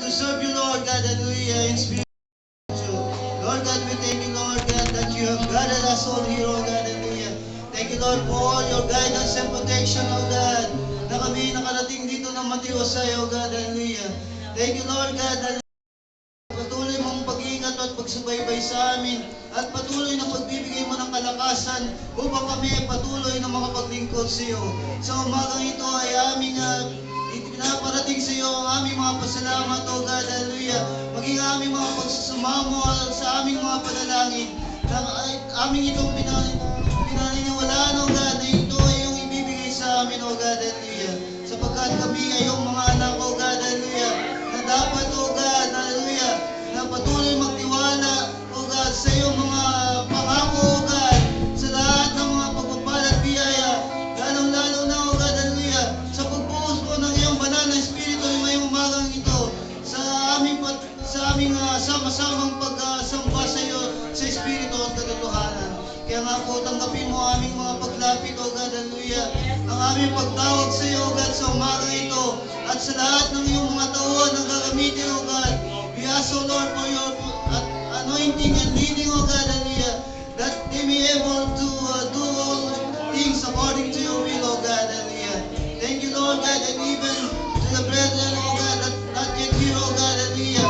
to serve you, Lord God, hallelujah, in spirit. Lord God, we thank you, Lord God, that you have guided us all here, oh God, hallelujah. Thank you, Lord, for all your guidance and protection, oh God, na kami nakarating dito ng matiwasay, oh God, hallelujah. Thank you, Lord God, hallelujah. Patuloy mong pag-iingat at pagsubaybay sa amin at patuloy na pagbibigay mo ng kalakasan upang kami patuloy na makapaglingkod sa iyo. Sa umagang ito ay aming pinaparating sa iyo ang aming mga pasalamat, O God, hallelujah. Maging aming mga pagsusumamo sa aming mga panalangin na aming itong pinaniniwalaan, O God, na ito ay iyong ibibigay sa amin, O God, hallelujah. Sapagkat kami ay iyong mga anak, O God, hallelujah, na dapat, O God, hallelujah, na patuloy magtiwala, O God, sa iyong mga pangako, O God, sa lahat ng mga pagpapala at biyaya, lalong-lalo na, O God, hallelujah, sa pagbuhos mo ng iyong banal na Espiritu ngayong umagang ito, sa aming sama-samang pagsamba sa iyo, sa Espiritu at katotohanan. Kaya nga po, tanggapin mo aming mga paglapit, O God, hallelujah, ang aming pagtawag sa iyo, O God, sa umagang ito, at sa lahat ng iyong mga tauhan na gagamitin, O God. We ask, O Lord, for your anointing and leading, O God, hallelujah, that they be able to do all things according to your will, O God, hallelujah. Thank you, Lord God, and even to the brethren, O God, that not yet here, O God, hallelujah.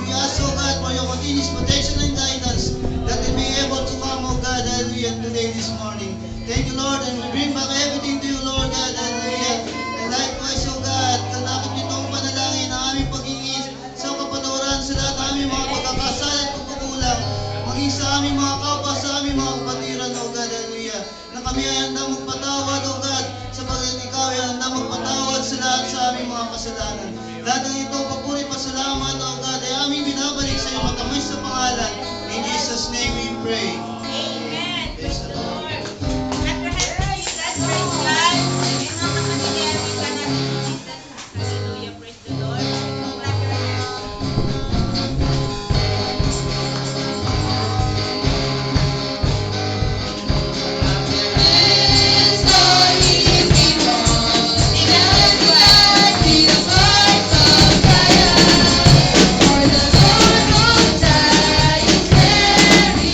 We ask, O God, for your continuous protection and guidance, that they be able to come, O God, hallelujah, today, this morning. Thank you, Lord, and we bring back everything to you, Lord God, hallelujah. And likewise, O God, kanakit nitong panalangin na aming pag-ingis sa kapatawaran sa lahat aming mga pagkakasala at pagkukulang, maging sa aming mga kapwa, sa aming mga kapatiran, O God, hallelujah, na kami ay handang magpatawad, O God, sapagkat ikaw ay handang magpatawad sa lahat sa aming mga kasalanan. Lahat ng ito, papuri, pasalamat, O God, ay aming binabalik sa iyo matamay sa pangalan. In Jesus' name we pray. Amen. Praise the Lord. Clap your hands to Jesus. Praise God. Yung mga kapamilya, we cannot do Jesus. Hallelujah. Praise the Lord. Clap your hands. For the Lord most high is very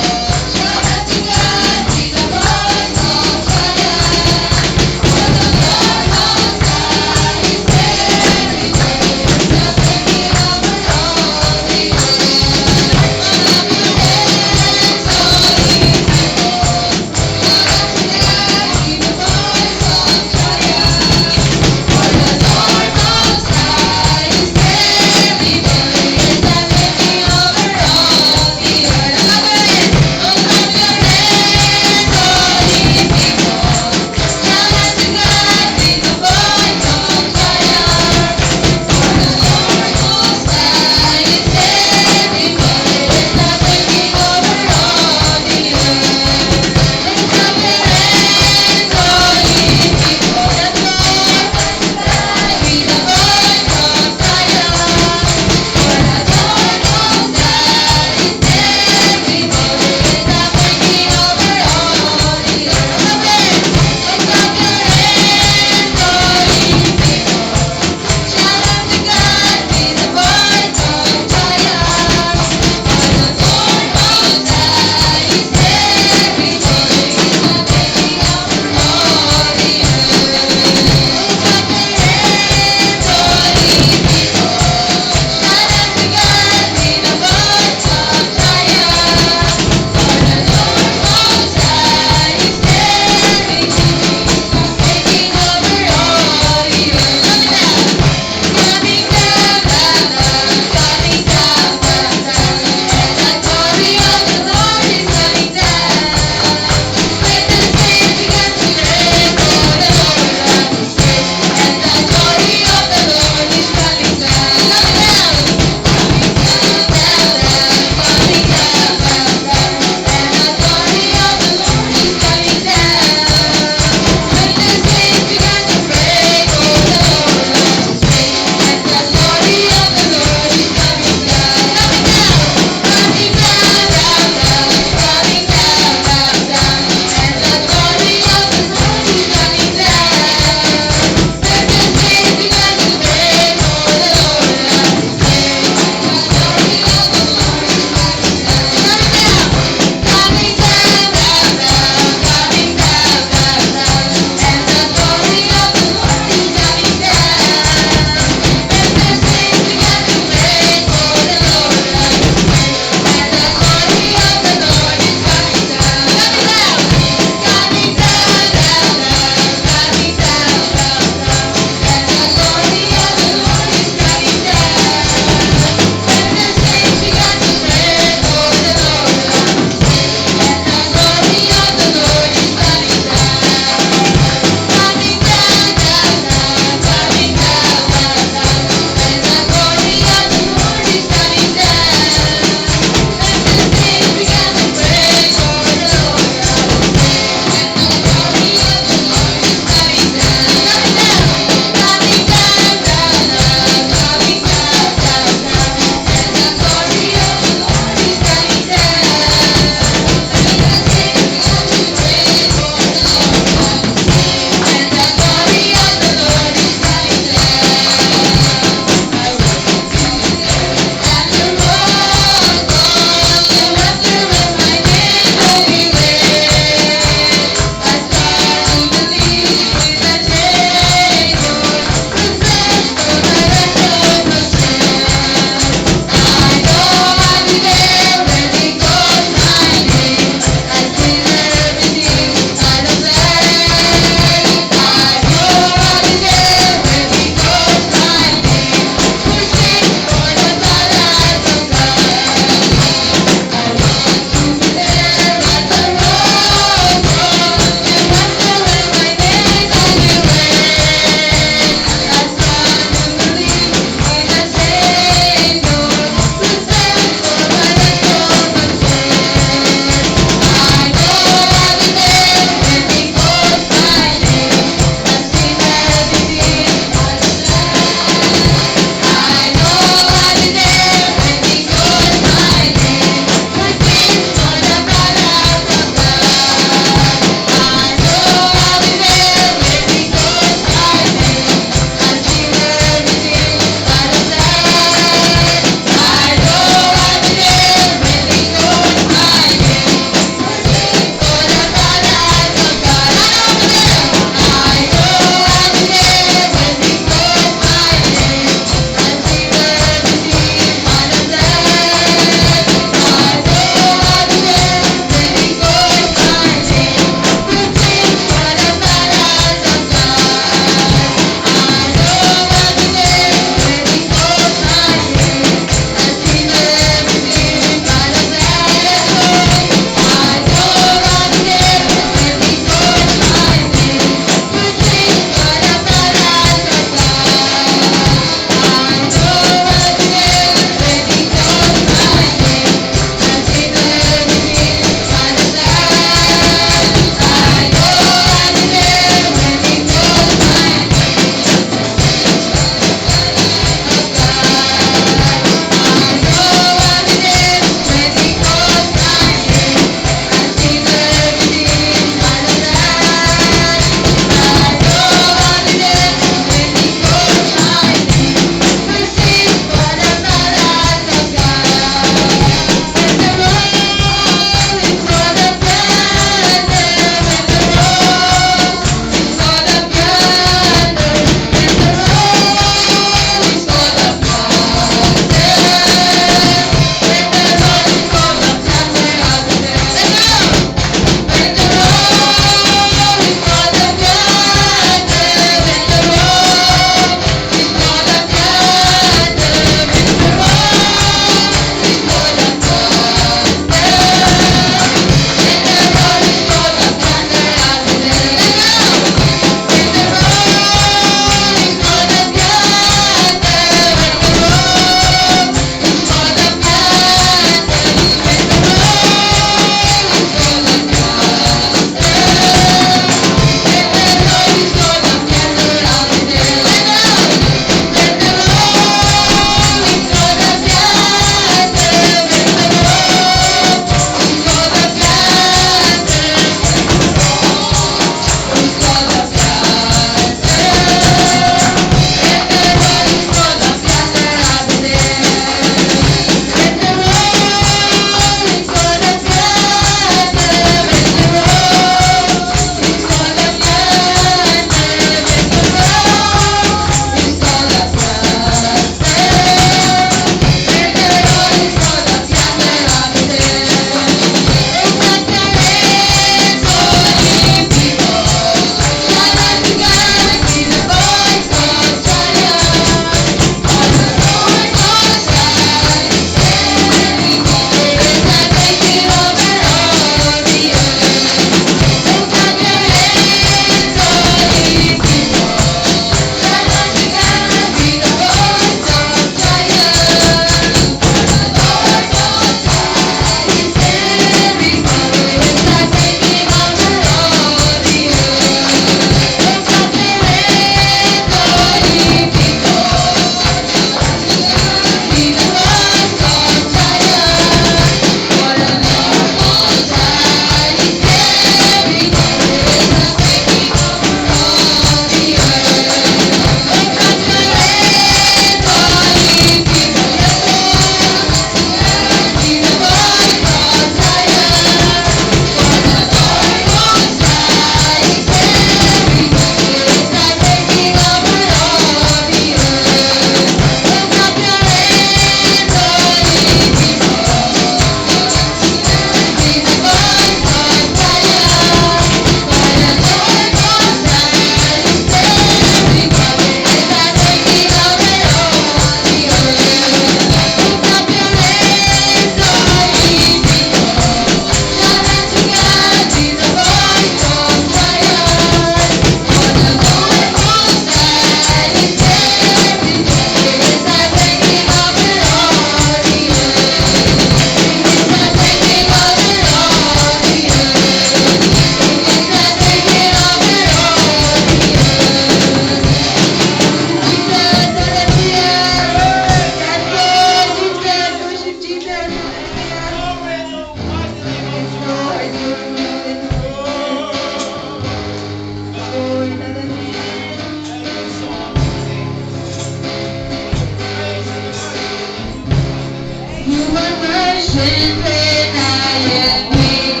You are my strength when I am weak.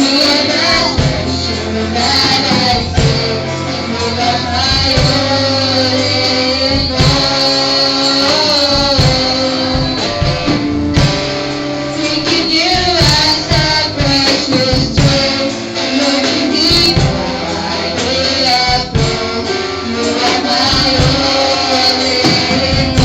You are the treasure that I seek. You are my all in all. Taking you as a precious jewel, Lord, you need more I could have known. You are my all in all.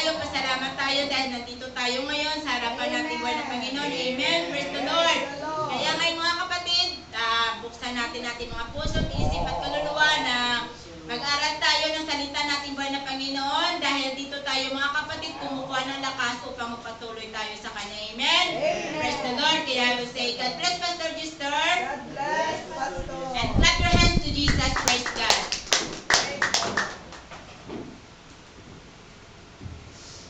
tayo, pasalamat tayo dahil nandito tayo ngayon sa harapan natin buhay ng Panginoon. Amen. Praise the Lord. Kaya ngayon mga kapatid, buksan natin mga puso at isip at kaluluwa na mag-aral tayo ng salita natin buhay ng Panginoon dahil dito tayo mga kapatid kumukuha ng lakas upang magpatuloy tayo sa Kanya. Amen. Praise the Lord. Kaya I will say, God bless Pastor Gister. God bless, Pastor. And clap your hands to Jesus. Praise God.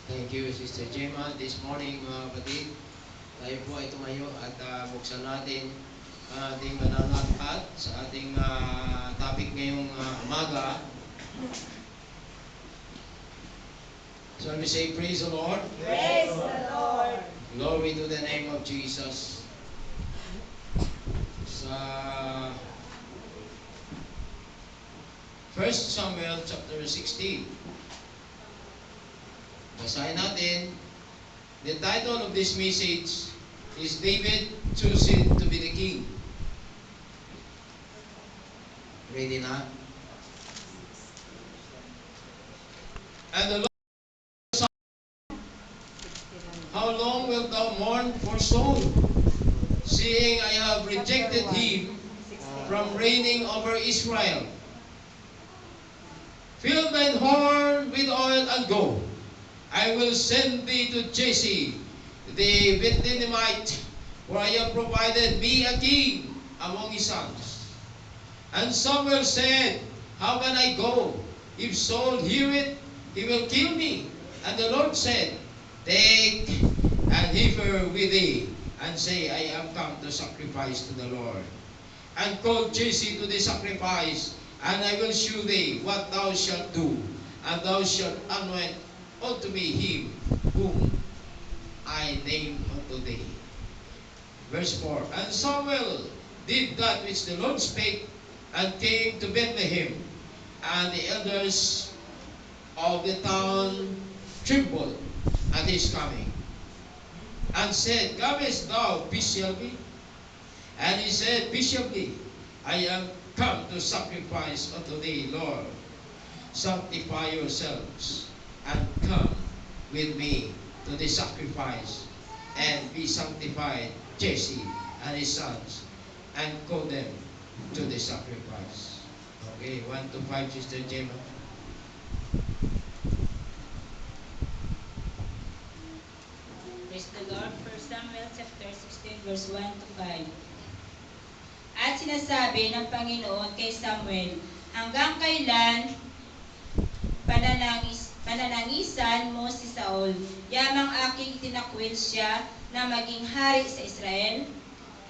Thank you, Sister Gemma. This morning, mga kapatid, tayo po ay tumayo at buksan natin ang ating mananakad sa ating topic ngayong umaga. So we say, praise the Lord. Praise the Lord. Glory to the name of Jesus. Sa 1 Samuel chapter 16. Basahin natin. The title of this message is David Chosen to be the King. Ready na? And the Lord said, how long wilt thou mourn for Saul, seeing I have rejected him from reigning over Israel? Fill thine horn with oil and go. I will send thee to Jesse, the Bethlehemite, for I have provided me a king among his sons. And Samuel said, how can I go? If Saul hear it, he will kill me. And the Lord said, take an heifer with thee, and say, I am come to sacrifice to the Lord. And call Jesse to the sacrifice, and I will shew thee what thou shalt do, and thou shalt anoint unto me him whom I name unto thee. Verse 4. And Samuel did that which the Lord spake, and came to Bethlehem, and the elders of the town trembled at his coming, and said, comest thou peaceably? And he said, peaceably, I am come to sacrifice unto thee, Lord. Sanctify yourselves, and come with me to the sacrifice, and be sanctified, Jesse and his sons, and call them to the sacrifice. Okay, 1 to 5, Sister Gemma. Praise the Lord. 1 Samuel chapter 16 verse 1 to 5. At sinasabi ng Panginoon kay Samuel, hanggang kailan pananangisan mo si Saul, yamang aking itinakwil siya na maging hari sa Israel?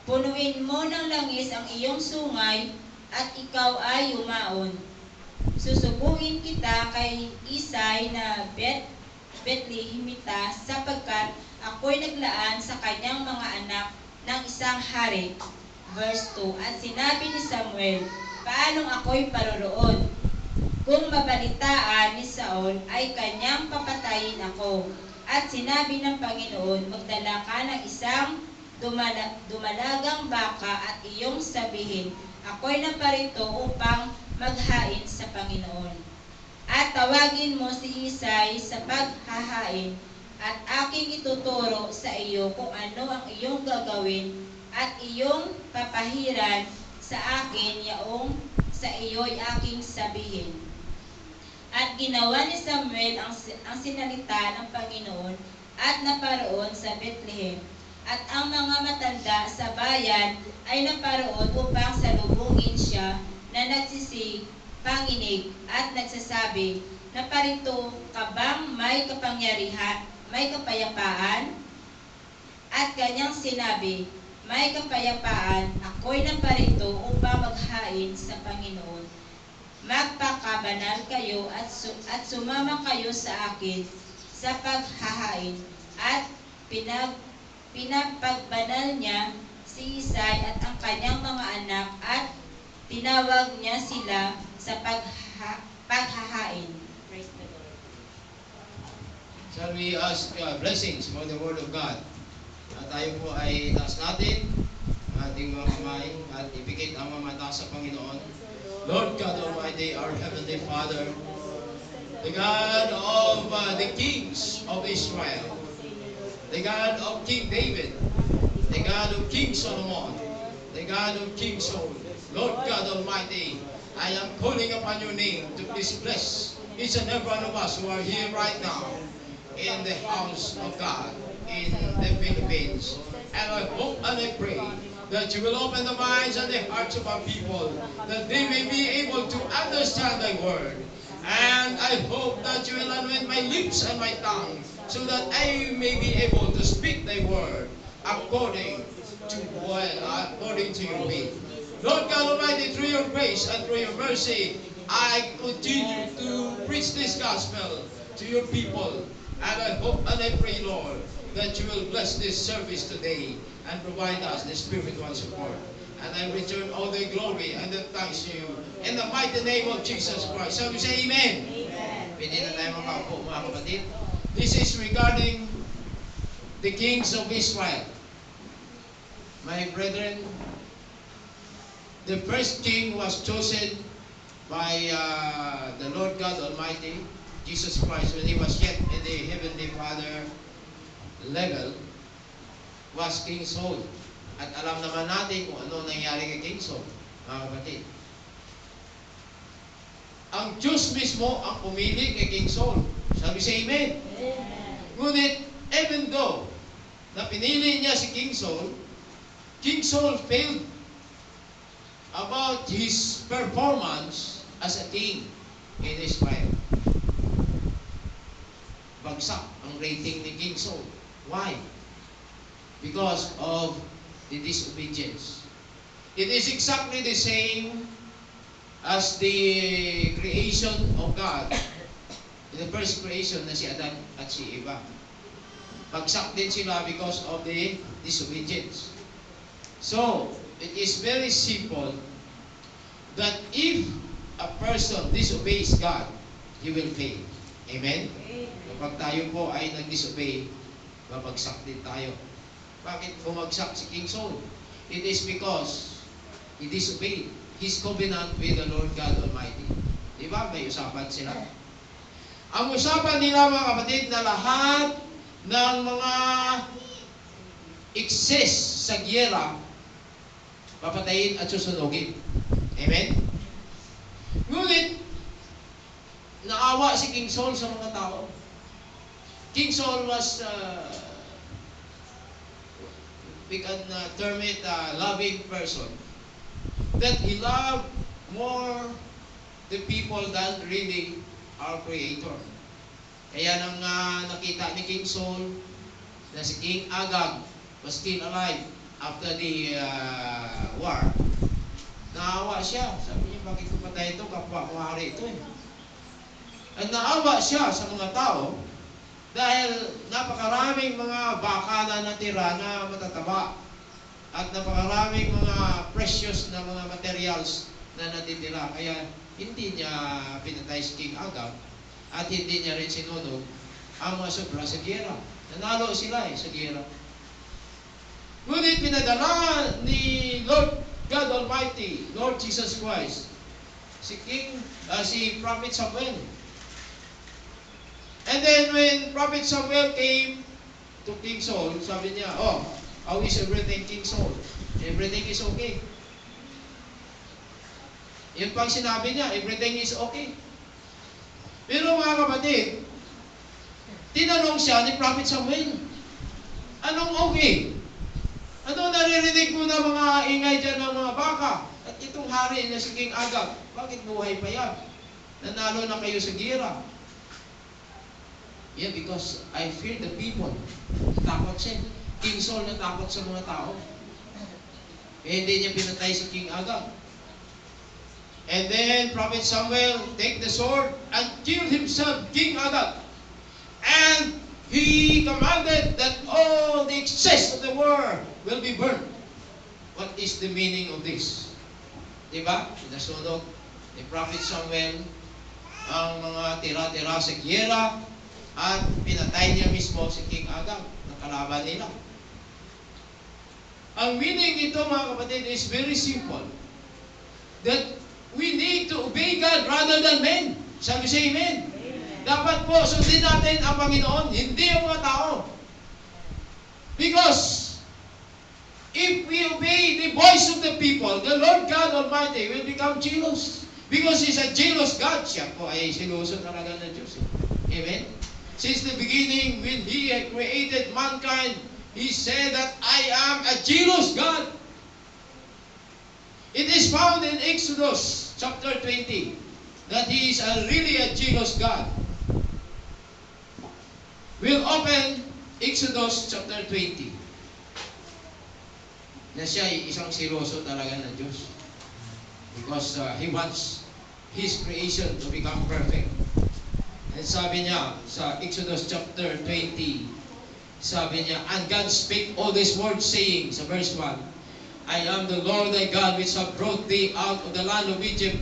Punuin mo ng langis ang iyong sungay at ikaw ay yumaon. Susubuin kita kay Isay na Bethlehemita sapagkat ako'y naglaan sa kanyang mga anak ng isang hari. Verse 2. At sinabi ni Samuel, paanong ako'y paroroon? Kung mabalitaan ni Saul ay kanyang papatayin ako. At sinabi ng Panginoon, magdala ka ng isang dumalagang baka at iyong sabihin, ako'y naparito upang maghain sa Panginoon. At tawagin mo si Isay sa paghahain at aking ituturo sa iyo kung ano ang iyong gagawin at iyong papahiran sa akin yaong sa iyo'y aking sabihin. At ginawa ni Samuel ang sinalita ng Panginoon at naparoon sa Bethlehem. At ang mga matanda sa bayan ay naparoon upang salubungin siya na nagsisipanginig at nagsasabi, naparito ka bang may kapangyarihan, may kapayapaan? At kanyang sinabi, may kapayapaan, ako'y naparito upang maghain sa Panginoon. Magpakabanal kayo at sumama kayo sa akin sa paghahain. At pinapagbanal niya si Isay at ang kanyang mga anak at tinawag niya sila sa paghahain. Praise the Lord. Shall we ask blessings for the Word of God? At tayo po ay taas natin ang ating mga kamay at ipikit ang mga mata sa Panginoon. Lord God Almighty, our Heavenly Father, the God of the kings of Israel, the God of King David, the God of King Solomon, the God of King Saul. Lord God Almighty, I am calling upon your name to please bless each and every one of us who are here right now in the house of God in the Philippines. And I hope and I pray that you will open the minds and the hearts of our people, that they may be able to understand thy word. And I hope that you will anoint my lips and my tongue, so that I may be able to speak thy word according to your will. Lord God Almighty, through your grace and through your mercy, I continue to preach this gospel to your people. And I hope and I pray, Lord, that you will bless this service today and provide us the spiritual support. And I return all the glory and the thanks to you in the mighty name of Jesus Christ. Shall we say amen? Amen. Pwede na tayo makaupo, mga kapatid. This is regarding the kings of Israel. My brethren, the first king was chosen by the Lord God Almighty, Jesus Christ, when he was yet in the Heavenly Father level, was King Saul. At alam naman natin kung ano nangyari kay King Saul, mga kapatid. Ang Diyos mismo ang pumili kay King Saul. Sabi sa amen. Ngunit, even though na pinili niya si King Saul failed about his performance as a king in Israel. Bagsak ang rating ni King Saul. Why? Because of the disobedience. It is exactly the same as the creation of God. The first creation na si Adan at si Eva. Bagsak din sila because of the disobedience. So, it is very simple that if a person disobeys God, he will fail. Amen? Kapag tayo po ay nag-disobey, babagsak din tayo. Bakit bumagsak si King Saul? It is because he disobeyed his covenant with the Lord God Almighty. Diba? May usapan sila. Ang usapan nila, mga kapatid, na lahat ng mga excess sa giyera, papatayin at susunugin. Amen? Ngunit, naawa si King Saul sa mga tao. King Saul was, we can term it a loving person. That he loved more the people than really our Creator. Kaya nang nakita ni King Saul na si King Agag was still alive after the war, naawa siya. Sabi niya, bakit ko patay ito? Kapwa ko hari ito eh. At naawa siya sa mga tao dahil napakaraming mga baka na natira na matataba at napakaraming mga precious na mga materials na natitira. Kaya hindi niya pinatay si King Agag at hindi niya rin sinunog ang mga sobra sa giyera. Nanalo sila sa giyera. Ngunit pinadala ni Lord God Almighty, Lord Jesus Christ, si Prophet Samuel. And then when Prophet Samuel came to King Saul, sabi niya, oh, how is everything, King Saul? Everything is okay. Yun pang sinabi niya, everything is okay. Pero mga kapatid, tinanong siya ni Prophet Samuel, anong okay? Ano naririnig mo na mga ingay dyan ng mga baka? At itong hari na si King Agag, bakit buhay pa yan? Nanalo na kayo sa gira. Yeah, because I fear the people. Takot siya. King Saul natakot sa mga tao. Eh, hindi niya pinatay si King Agag. And then Prophet Samuel take the sword and killed himself, King Agag. And he commanded that all the excess of the war will be burned. What is the meaning of this? Diba? Sinasunog ni Prophet Samuel ang mga tira-tira sa giyera at pinatay niya mismo si King Agag na kalaban nila. Ang meaning nito, mga kapatid, is very simple. That we need to obey God rather than men. Shall we say amen? Dapat po sundin natin ang Panginoon, hindi ang mga tao. Because if we obey the voice of the people, the Lord God Almighty will become jealous. Because He's a jealous God. Siya po ay sinuso talaga ng Diyos. Amen? Since the beginning, when He had created mankind, He said that I am a jealous God. It is found in Exodus chapter 20 that He is really a jealous God. We'll open Exodus chapter 20. Na siya ay isang siloso talaga ng Diyos. Because He wants His creation to become perfect. And sabi niya sa Exodus chapter 20, sabi niya, and God spake all these words saying, sa verse 1, I am the Lord thy God which have brought thee out of the land of Egypt,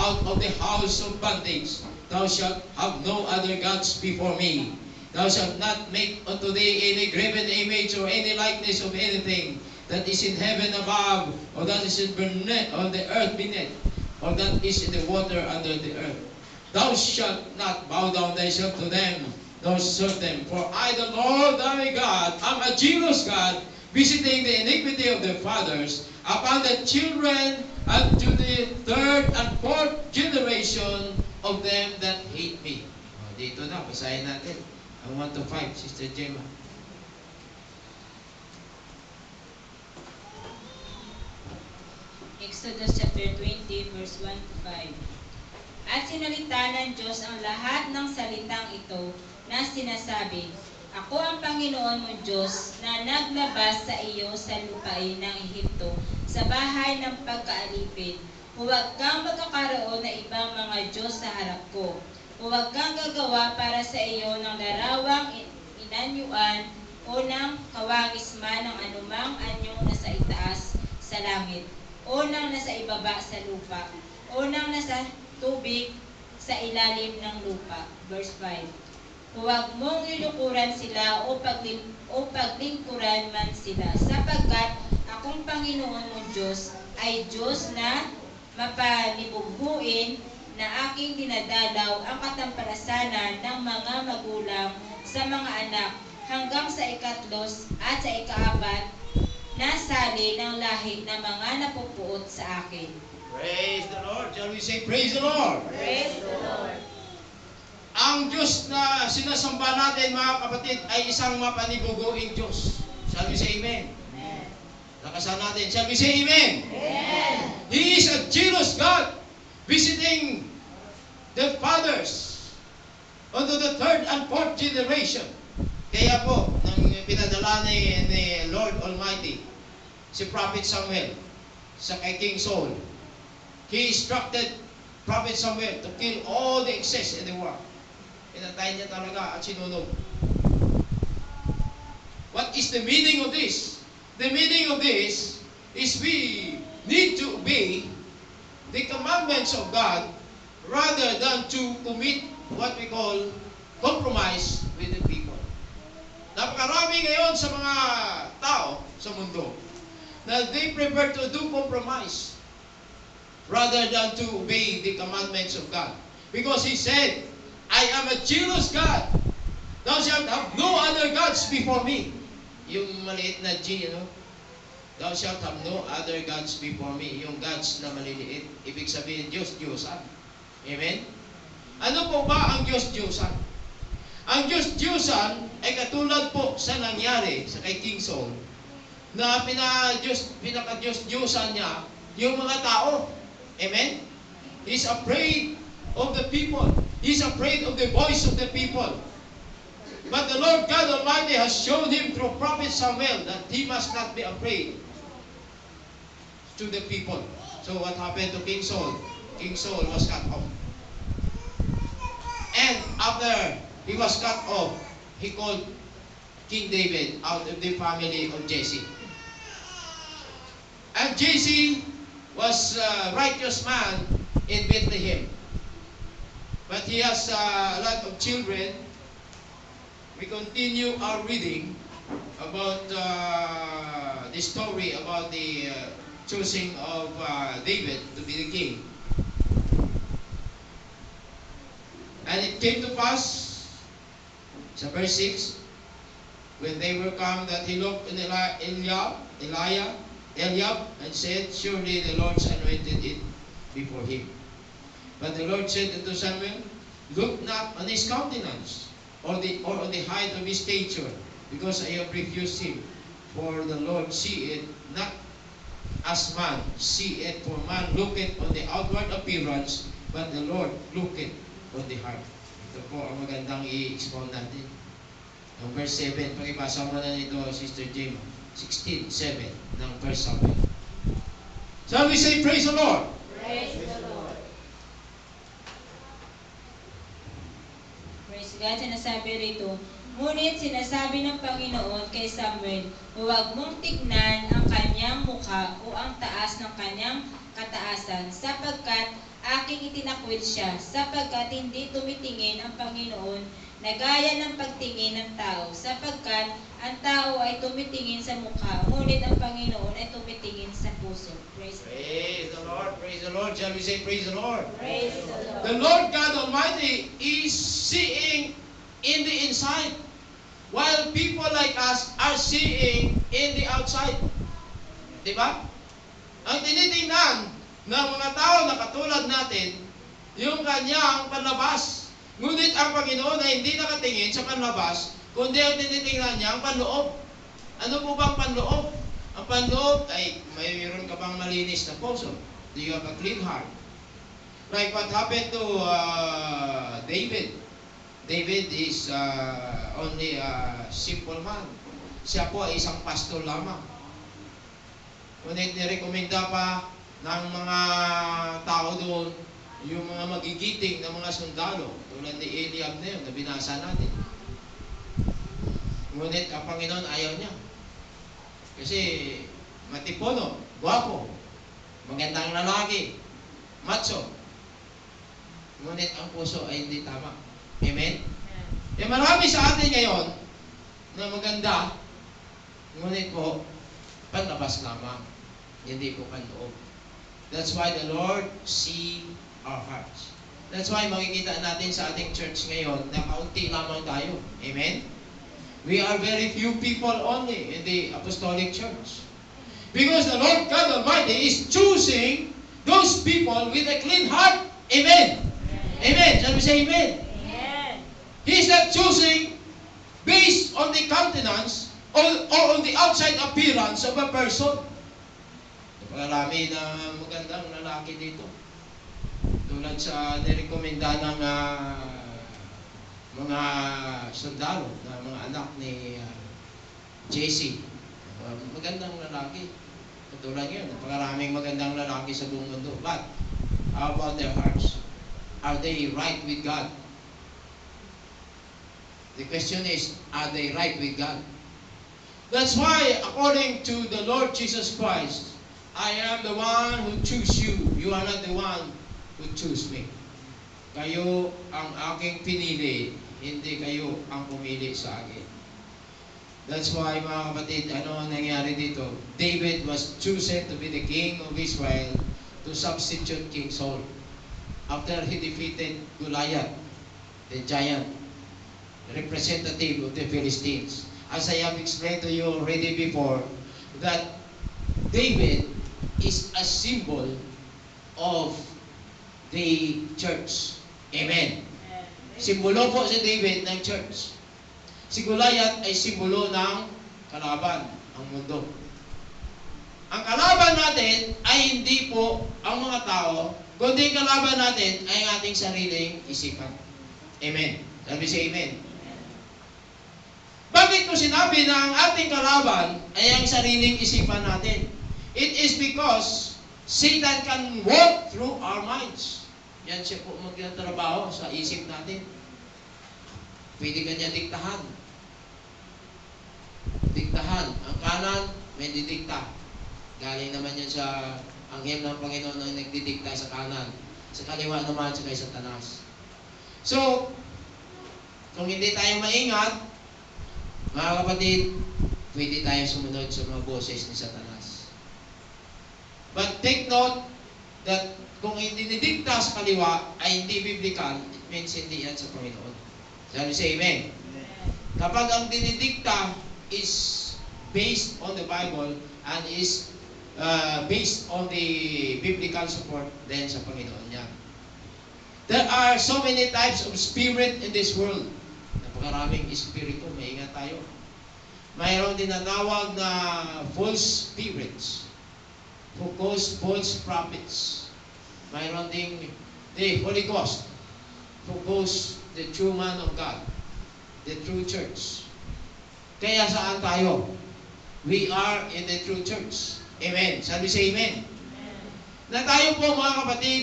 out of the house of bondage. Thou shalt have no other gods before me. Thou shalt not make unto thee any graven image or any likeness of anything that is in heaven above, or that is on the earth beneath, or that is in the water under the earth. Thou shalt not bow down thyself to them, nor serve them. For I, the Lord thy God, am a jealous God, visiting the iniquity of the fathers upon the children unto the third and fourth generation of them that hate me. Dito na, basahin natin. Ang 1 to 5, Sister Gemma. Exodus chapter 20, verse 1 to 5. At sinalita ng Diyos ang lahat ng salitang ito na sinasabi, Ako ang Panginoon mong Diyos na naglabas sa iyo sa lupain ng Ehipto sa bahay ng pagkaalipin. Huwag kang magkakaroon na ibang mga Diyos sa harap ko. Huwag kang gagawa para sa iyo ng larawang inanyuan o ng kawangis man ng anumang anyong nasa itaas sa langit, o ng nasa ibaba sa lupa, o ng nasa tubig sa ilalim ng lupa. Verse 5. Huwag mong ilukuran sila o paglingkuran man sila, sapagkat akong Panginoon mong Diyos ay Diyos na mapanibughuin, na aking dinadalaw ang katampalasanan ng mga magulang sa mga anak hanggang sa ikatlos at sa ikaapat na sali ng lahi ng mga napupuot sa akin. Praise the Lord. Shall we say, praise the Lord? Praise the Lord. Ang Diyos na sinasamba natin, mga kapatid, ay isang mapanibuguing Diyos. Shall we say amen? Amen. Lakasan natin. Shall we say amen? Amen. He is a jealous God, visiting the fathers unto the third and fourth generation. Kaya po, nang pinadala ni Lord Almighty, si Prophet Samuel, sa kay King Saul, he instructed Prophet Samuel to kill all the excess in the war. Pinatay niya talaga at sinunog. What is the meaning of this? The meaning of this is we need to obey the commandments of God rather than to commit what we call compromise with the people. Napakarami ngayon sa mga tao sa mundo na they prefer to do compromise rather than to obey the commandments of God. Because He said, I am a jealous God. Thou shalt have no other gods before me. Yung maliit na G, Thou shalt have no other gods before me. Yung gods na maliliit, ibig sabihin Diyos-Diyosan. Amen? Ano po ba ang Diyos-Diyosan? Ang Diyos-Diyosan ay katulad po sa nangyari sa kay King Saul, na pinaka-Diyos-Diyosan niya yung mga tao. Amen? He's afraid of the people. He's afraid of the voice of the people. But the Lord God Almighty has shown him through Prophet Samuel that he must not be afraid to the people. So what happened to King Saul? King Saul was cut off. And after he was cut off, he called King David out of the family of Jesse. And Jesse was a righteous man in Bethlehem. But he has a lot of children. We continue our reading about the story about the choosing of David to be the king. And it came to pass, sa verse 6, when they were come, that he looked in Eliab, and said, surely the Lord's anointed it before him. But the Lord said unto Samuel, look not on his countenance, or on the height of his stature, because I have refused him. For the Lord seeth not as man seeth, for man looketh on the outward appearance, but the Lord looketh on the heart. Ito po ang magandang i-expound natin. Ang verse 7, pakibasa mo na nito, Sister Jim, 16:7 ng verse Samuel. Shall we say, praise the Lord? Praise the Lord. Praise God. Sinasabi rito, ngunit sinasabi ng Panginoon kay Samuel, huwag mong tignan ang kanyang mukha o ang taas ng kanyang kataasan, sapagkat aking itinakwil siya, sapagkat hindi tumitingin ang Panginoon na gaya ng pagtingin ng tao, sapagkat ang tao ay tumitingin sa mukha, ngunit ang Panginoon ay tumitingin sa puso. Praise Praise the Lord, praise the Lord. Shall we say, praise the Lord? Praise the Lord. The Lord God Almighty is seeing in the inside, while people like us are seeing in the outside. Diba? Ang tinitingnan ng mga tao na katulad natin, yung kanyang panlabas. Ngunit ang Panginoon ay hindi nakatingin sa panlabas, kundi ang tinitingnan niya ang panloob. Ano po bang panloob? Ang panloob ay mayroon ka bang malinis na puso? Do you have a clean heart? Like what happened to David. David is only a simple man. Siya po ay isang pastor lamang. Ngunit nirekomenda pa ng mga tao doon yung mga magigiting ng mga sundalo tulad ni Eliab na yun na binasa natin. Ngunit ang Panginoon ayaw niya. Kasi matipuno, guwapo, magandang lalaki, macho. Ngunit ang puso ay hindi tama. Amen? Eh marami sa atin ngayon na maganda, ngunit po, panlabas lamang. Hindi po panloob. That's why the Lord see our hearts. That's why makikita natin sa ating church ngayon na kaunti lamang tayo. Amen? We are very few people only in the apostolic church. Because the Lord God Almighty is choosing those people with a clean heart. Amen? Amen. Shall we say amen? Amen. He is not choosing based on the countenance or on the outside appearance of a person. Napakarami na magandang lalaki dito. Tulad sa nirekomenda ng mga sundalo na mga anak ni JC. Magandang lalaki. Katulad yun, napakaraming magandang lalaki sa buong mundo. But, how about their hearts? Are they right with God? The question is, are they right with God? That's why, according to the Lord Jesus Christ, I am the one who choose you. You are not the one who choose me. Kayo ang aking pinili, hindi kayo ang pumili sa akin. That's why, mga kapatid, ano ang nangyari dito? David was chosen to be the king of Israel to substitute King Saul after he defeated Goliath, the giant, representative of the Philistines. As I have explained to you already before, that David is a symbol of the church. Amen. Simbolo po si David ng church. Si Goliath ay simbolo ng kalaban, ang mundo. Ang kalaban natin ay hindi po ang mga tao, kundi ang kalaban natin ay ang ating sariling isipan. Amen. Sabi si amen. Bakit ko sinabi na ang ating kalaban ay ang sariling isipan natin? It is because Satan can walk through our minds. Yan siya po magtatrabaho sa isip natin. Pwede ka niya diktahan. Diktahan. Ang kanan, may didikta. Galing naman yan sa anghel ng Panginoon na nagdidikta sa kanan. Sa kaliwa naman, sa kay Satanas. So, kung hindi tayo maingat, mga kapatid, pwede tayo sumunod sa mga boses ni Satanas. But take note that kung hindi didikta sa kaliwa ay hindi biblical, it means hindi yan sa Panginoon. Shall we say amen? Kapag ang dinidikta is based on the Bible and is based on the biblical support, then sa Panginoon yan. There are so many types of spirit in this world. Napakaraming espiritu, maingat tayo. Mayroon din nanawag na false spirits, who cause false prophets. Mayroon ding the Holy Ghost, who cause the true man of God, the true church. Kaya saan tayo? We are in the true church. Amen. Shall we say amen? Na tayo po mga kapatid,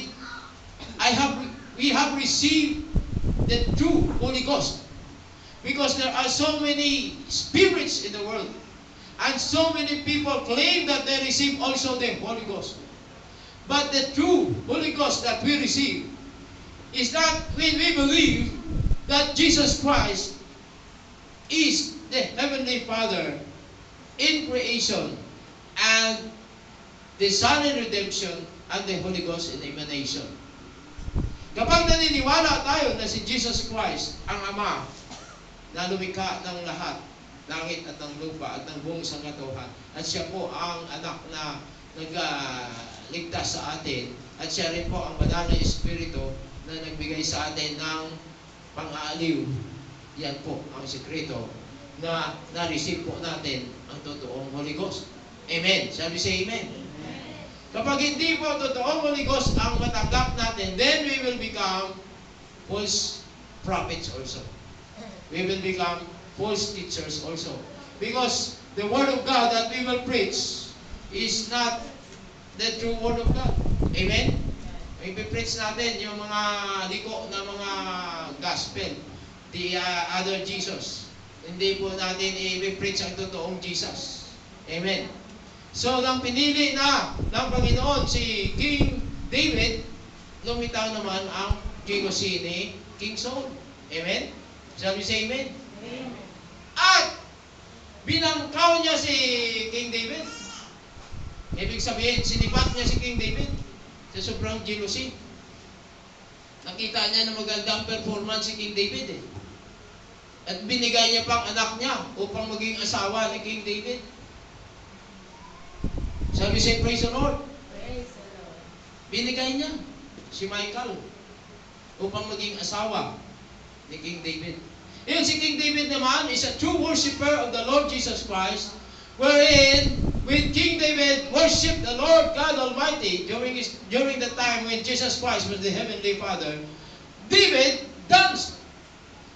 we have received the true Holy Ghost. Because there are so many spirits in the world. And so many people claim that they receive also the Holy Ghost. But the true Holy Ghost that we receive is that when we believe that Jesus Christ is the Heavenly Father in creation and the Son in redemption and the Holy Ghost in emanation. Kapag naniniwala tayo na si Jesus Christ ang Ama na lumikha ng lahat, langit at ng lupa at ng buong sangkatauhan, at siya po ang anak na nagligtas sa atin, at siya rin po ang banal na Espiritu na nagbigay sa atin ng pang-aaliw, yan po ang sekreto na na-receive po natin ang totoong Holy Ghost. Amen. Shall we say amen? Kapag hindi po totoong Holy Ghost ang matanggap natin, then we will become false prophets also. We will become false teachers also. Because the Word of God that we will preach is not the true Word of God. Amen? I-preach natin yung mga liko na mga gospel, the other Jesus. Hindi po natin i-preach ang totoong Jesus. Amen? So, nang pinili na ng Panginoon si King David, lumitaw naman ang jealousy ni King Saul. Amen? Shall we say amen? Amen. At binangkaw niya si King David. Ibig sabihin, sinipat niya si King David sa sobrang jealousy. Nakita niya na magandang performance si King David eh. At binigay niya pang anak niya upang maging asawa ni King David. Shall we say praise the Lord? Praise the Lord. Binigay niya si Michael upang maging asawa ni King David. Yun, si King David naman is a true worshiper of the Lord Jesus Christ, wherein when King David worshiped the Lord God Almighty during the time when Jesus Christ was the Heavenly Father, David danced.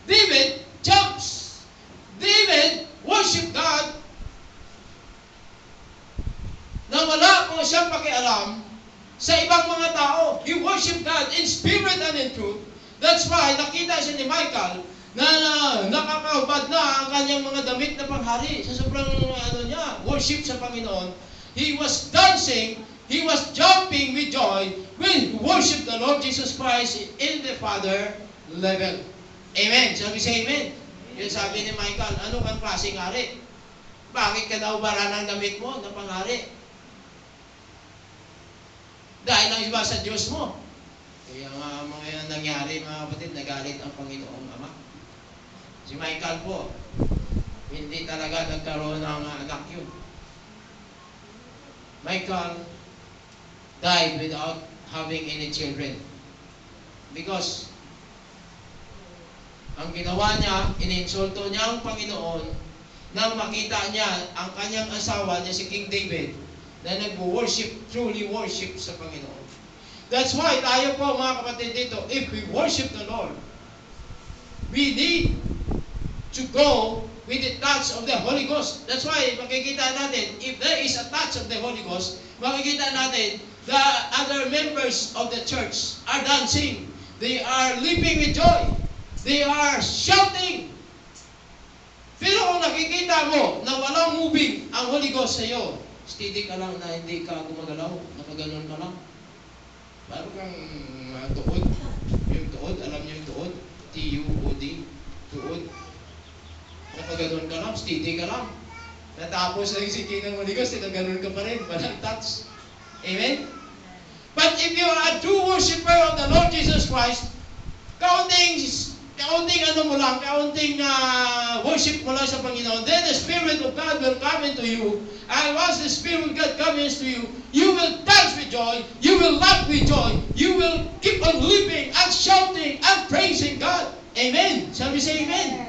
David jumps. David worshiped God na wala po siyang pakialam sa ibang mga tao. He worshiped God in spirit and in truth. That's why nakita siya ni Michael na nakakahubad na ang kanyang mga damit na panghari sa sobrang worship sa Panginoon. He was dancing, he was jumping with joy when he worshiped the Lord Jesus Christ in the Father level. Amen. Shall we say amen? Yung sabi ni Michael, ano kang klaseng hari? Bakit ka daw bara ng damit mo na panghari? Dahil ang iba sa Diyos mo. Kaya mga yan nangyari, mga kapatid, nagalit ang Panginoong Ama. Si Michael po, hindi talaga nagkaroon ng anak yun. Michael died without having any children. Because ang ginawa niya, ininsulto niya ang Panginoon nang makita niya ang kanyang asawa niya si King David na nag-worship, truly worship sa Panginoon. That's why tayo po mga kapatid dito, if we worship the Lord, we need to go with the touch of the Holy Ghost. That's why makikita natin, if there is a touch of the Holy Ghost, makikita natin the other members of the church are dancing. They are leaping with joy. They are shouting. Pero kung nakikita mo na walang moving ang Holy Ghost sa iyo, steady ka lang na hindi ka gumagalaw, nakaganon ka lang. Parang kang tuod. Yung tuod, alam niyo yung tuod? T-U-O-D. Tuod. Nakaganon ka lang, steady ka lang. Natapos na yung siking ng Holy Ghost, nakaganon ka pa rin. Walang touch. Amen? But if you are a true worshiper of the Lord Jesus Christ, kaunting ano mo lang, kaunting worship mo lang sa Panginoon, then the Spirit of God will come into you. And once the Spirit of God comes into you, you will dance with joy, you will laugh with joy, you will keep on leaping and shouting and praising God. Amen. Shall we say amen?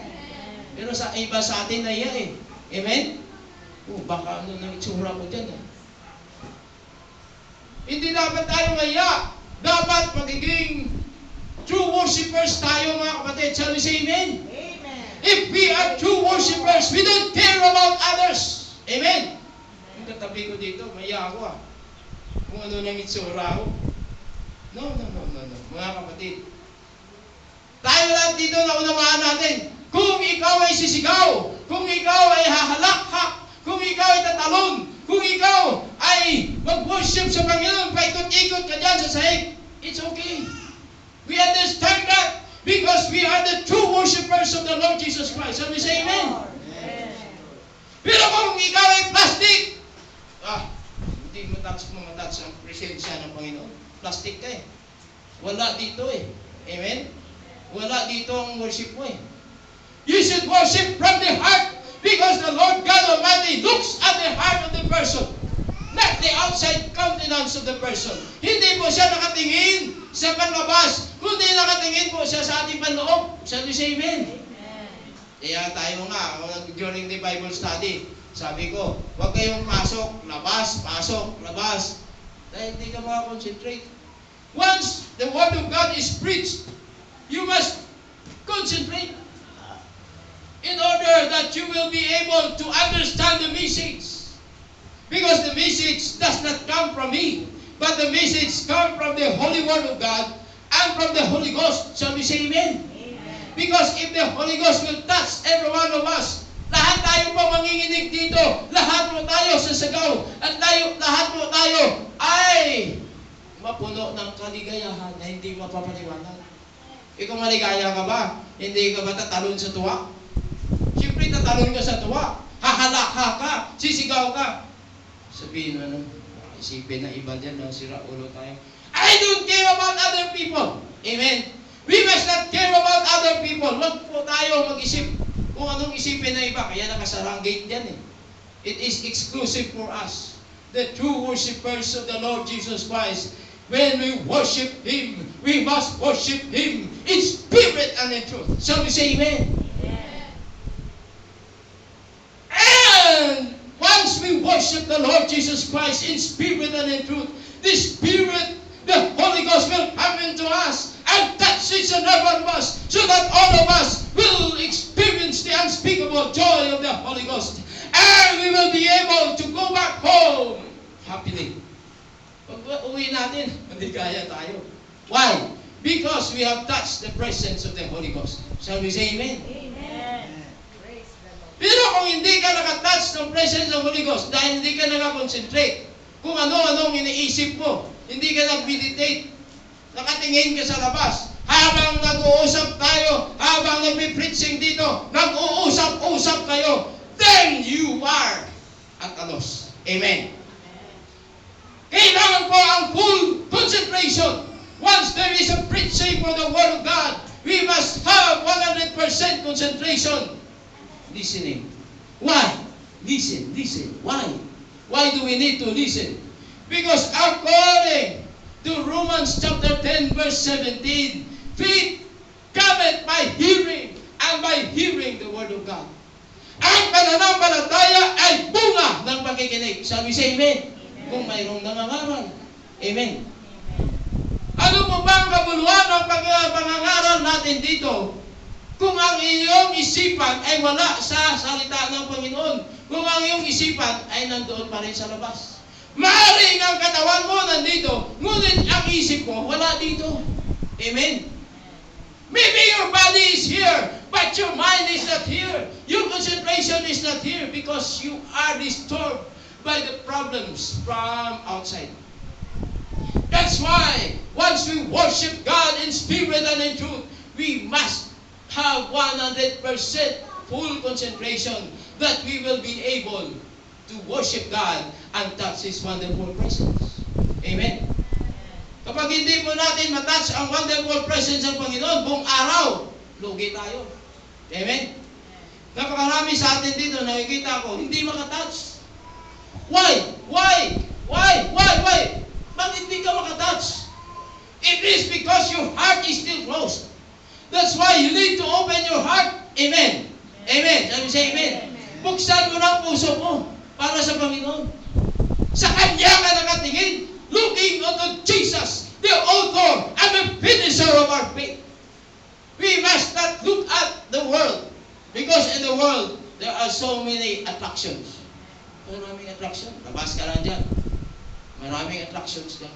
Pero sa iba sa atin na iya eh. Amen? Baka ano nang itsura ko dyan eh. Hindi dapat tayo maya. Dapat magiging true worshipers tayo mga kapatid. Shall we say amen? Amen. If we are true worshipers, we don't care about others. Amen? Yung katabi ko dito, maya ako ah. Kung ano nang itsura ko. No. Mga kapatid. Tayo lahat dito na unawaan natin. Kung ikaw ay sisigaw, kung ikaw ay hahalakhak, kung ikaw ay tatalon, kung ikaw ay mag-worship sa Panginoon, paikot-ikot ka dyan sa sahig, it's okay. We understand that because we are the true worshipers of the Lord Jesus Christ. Shall we say amen? Pero kung ikaw ay plastic, hindi mo touch ang presensya ng Panginoon. Plastic ka eh. Wala dito eh. Amen? Wala dito ang worship mo eh. You should worship from the heart because the Lord God Almighty looks at the heart of the person, not the outside countenance of the person. Hindi po siya nakatingin sa panlabas, kundi nakatingin po siya sa ating panloob. Shall we say amen? Kaya tayo nga, during the Bible study, sabi ko, huwag kayong pasok, labas. Dahil hindi ka makakonsentrate. Once the Word of God is preached, you must concentrate in order that you will be able to understand the message. Because the message does not come from me, but the message comes from the Holy Word of God and from the Holy Ghost. Shall we say amen? Because if the Holy Ghost will touch every one of us, lahat tayo po manginginig dito, lahat mo tayo sasagaw, at lahat mo tayo ay mapuno ng kaligayahan na hindi mapapaliwanag. Ikaw maligaya ka ba? Hindi ka ba tatalon sa tuwa? Siyempre tatalon ka sa tuwa. Hahalakha ka, sisigaw ka. Sabihin mo, isipin na iba dyan, sira ulo tayo. I don't care about other people. Amen. We must not care about other people. Huwag po tayo mag-isip kung anong isipin na iba. Kaya nakasarang gate dyan eh. It is exclusive for us, the true worshipers of the Lord Jesus Christ. When we worship Him, we must worship Him in spirit and in truth. Shall we say amen? And once we worship the Lord Jesus Christ in spirit and in truth, the Spirit, the Holy Ghost will come into us and touch each and every one of us so that all of us will experience the unspeakable joy of the Holy Ghost. And we will be able to go back home happily. Pag uwi natin, maligaya tayo. Why? Because we have touched the presence of the Holy Ghost. Shall we say amen? Pero kung hindi ka nakatouch ng presence ng Holy Ghost, dahil hindi ka nakakonsentrate, kung ano-anong iniisip mo, hindi ka nag-meditate, nakatingin ka sa labas, habang nag-uusap tayo, habang nag-preaching dito, nag-uusap-usap kayo, then you are at a loss. Amen. Kailangan po ang full concentration. Once there is a preaching for the Word of God, we must have 100% concentration. Listening. Why? Listen. Why? Why do we need to listen? Because according to Romans chapter 10 verse 17, faith cometh by hearing, and by hearing the Word of God. Ang pananampalataya ay bunga ng pakikinig. Shall we say amen? Kung mayroong nangangaral. Amen. Ano po ba ang kabuluhan ng pangangaral natin dito? Kung ang iyong isipan ay wala sa salita ng Panginoon, kung ang iyong isipan ay nandoon pa rin sa labas. Maaaring ang katawan mo nandito, ngunit ang isip mo wala dito. Amen. Maybe your body is here, but your mind is not here. Your concentration is not here because you are disturbed by the problems from outside. That's why once we worship God in spirit and in truth, we must have 100% full concentration that we will be able to worship God and touch His wonderful presence. Amen. Kapag hindi po natin matouch ang wonderful presence ng Panginoon, buong araw, lugi tayo. Amen? Napakarami sa atin dito, nakikita ko, hindi makatouch. Why? Why? Why? Why? Why? Bakit hindi ka makatouch? It is because your heart is still closed. That's why you need to open your heart. Amen. Amen. Sabi say amen. Buksan mo na ang puso mo para sa Panginoon. Sa Kanya ka nakatingin, looking unto Jesus, the author and the finisher of our faith. We must not look at the world, because in the world, there are so many attractions. Maraming attraction. Labas ka lang dyan. Maraming attractions dyan.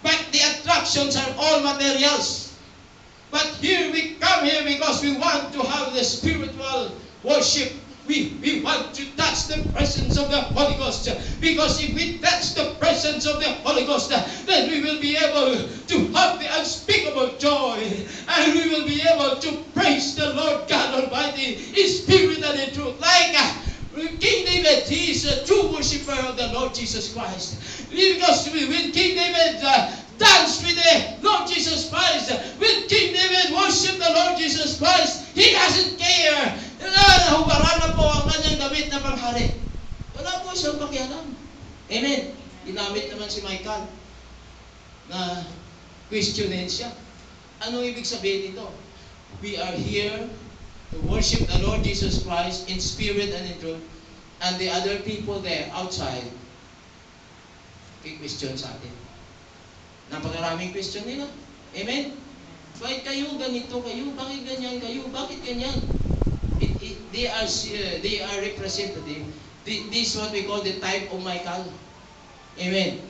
But the attractions are all materials. But here we come here because we want to have the spiritual worship. We want to touch the presence of the Holy Ghost. Because if we touch the presence of the Holy Ghost, then we will be able to have the unspeakable joy. And we will be able to praise the Lord God Almighty in spirit and in truth. Like King David, he is a true worshiper of the Lord Jesus Christ. Because when King David danced with the Lord Jesus Christ, when King David worshiped the Lord Jesus Christ, he doesn't care. Nahubaran na po ang kanyang damit na panghari. Wala po siyang pakialam. Amen. Ginamit naman si Michael na questionin siya. Anong ibig sabihin nito? We are here to worship the Lord Jesus Christ in spirit and in truth, and the other people there outside question sa atin. Napakaraming question nila. Amen? Bakit kayo ganito kayo? Bakit ganyan kayo? Bakit ganyan? They are representative. This is what we call the type of Michael. Amen?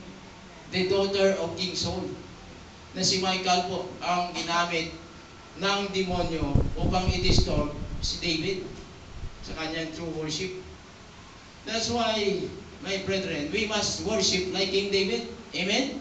The daughter of King Saul. Na si Michael po ang ginamit ng demonyo upang i-disturb si David sa kanyang true worship. That's why, my brethren, we must worship like King David. Amen?